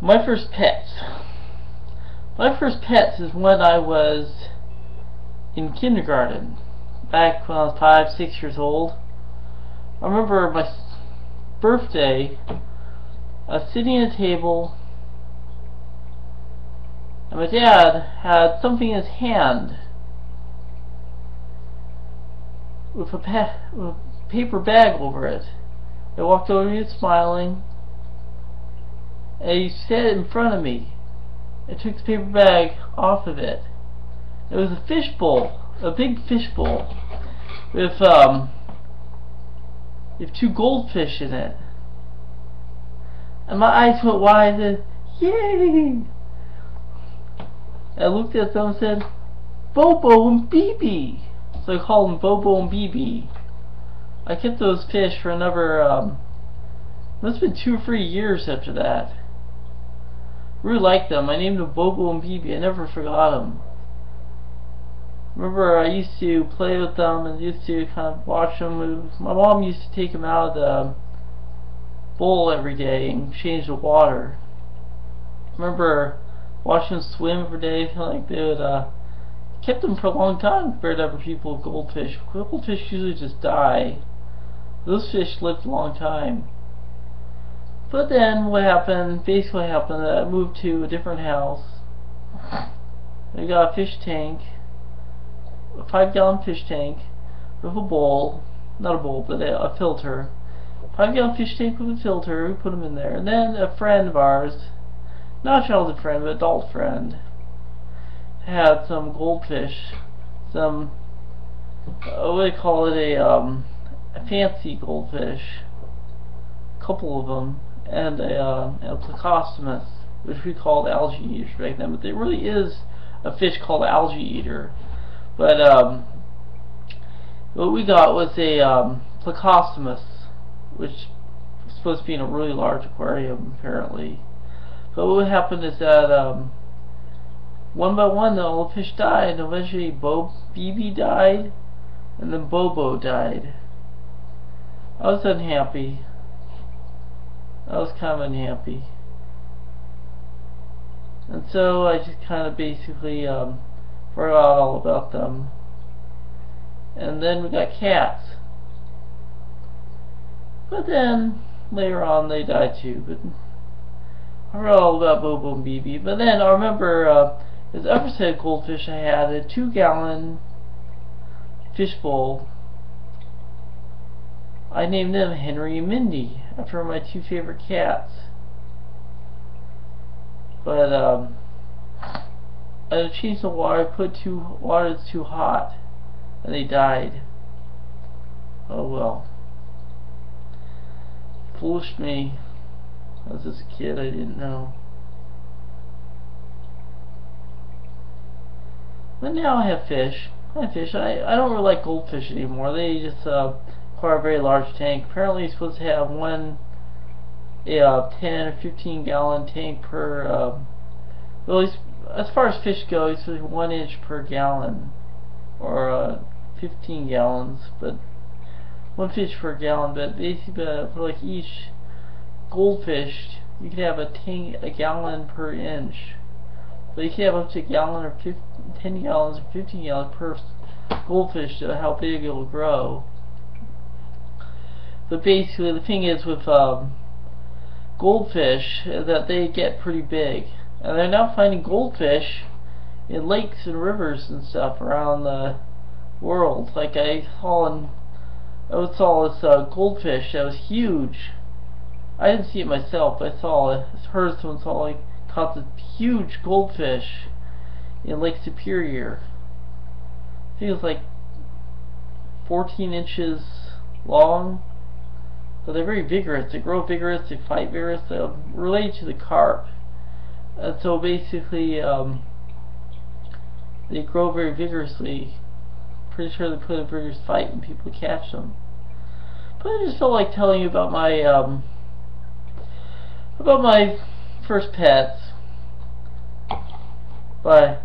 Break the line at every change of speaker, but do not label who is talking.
My first pets. My first pets is when I was in kindergarten, back when I was 5, 6 years old. I remember my birthday, I was sitting at a table, and my dad had something in his hand with a paper bag over it. I walked over to me smiling, and he set it in front of me. I took the paper bag off of it. It was a fish bowl, a big fish bowl, with 2 goldfish in it. And my eyes went wide and said, "Yay!" I looked at them and said, "Bobo and BB." So I called them Bobo and BB. I kept those fish for another, must have been 2 or 3 years after that. Really liked them. I named them Bobo and BB. I never forgot them. Remember, I used to play with them and used to kind of watch them. My mom used to take them out of the bowl every day and change the water. Remember watching them swim every day. I feel like they would kept them for a long time compared to other people with goldfish. Goldfish usually just die. Those fish lived a long time. But then what happened, basically what happened, I moved to a different house. I got a fish tank, a 5-gallon fish tank with a bowl, not a bowl, but a filter. 5-gallon fish tank with a filter, we put them in there. And then a friend of ours, not a childhood friend, but adult friend, had some goldfish, some, what do they call it, a fancy goldfish, a couple of them, and a plecostomus, which we called algae eaters back then, but there really is a fish called algae eater. But what we got was a plecostomus, which was supposed to be in a really large aquarium apparently. But what happened is that one by one all the fish died, and eventually BB died, and then Bobo died. I was unhappy. I was kind of unhappy. And so I just kind of basically forgot all about them. And then we got cats. But then later on they died too. But I forgot all about Bobo and BB. But then I remember this other set of goldfish I had, a 2-gallon fish bowl. I named them Henry and Mindy after my 2 favorite cats. But I changed the water, put water that's too hot, and they died. Oh well. Foolish me. I was just a kid, I didn't know. But now I have fish. I don't really like goldfish anymore. They just require a very large tank. Apparently you're supposed to have a 10 or 15-gallon tank per, well, as far as fish go, it's 1 inch per gallon, or 15 gallons, but 1 fish per gallon. But basically, for like each goldfish, you can have a gallon per inch. So you can have up to a gallon or 10 gallons or 15 gallons per goldfish to how big it will grow. But basically, the thing is with goldfish is that they get pretty big, and they're now finding goldfish in lakes and rivers and stuff around the world. Like I saw this goldfish that was huge. I didn't see it myself, but I heard someone caught this huge goldfish in Lake Superior. I think it was like 14 inches long. But they're very vigorous. They grow vigorous, they fight vigorous, they're related to the carp. And so basically they grow very vigorously. Pretty sure they put a vigorous fight when people catch them. But I just felt like telling you about my first pets. Bye.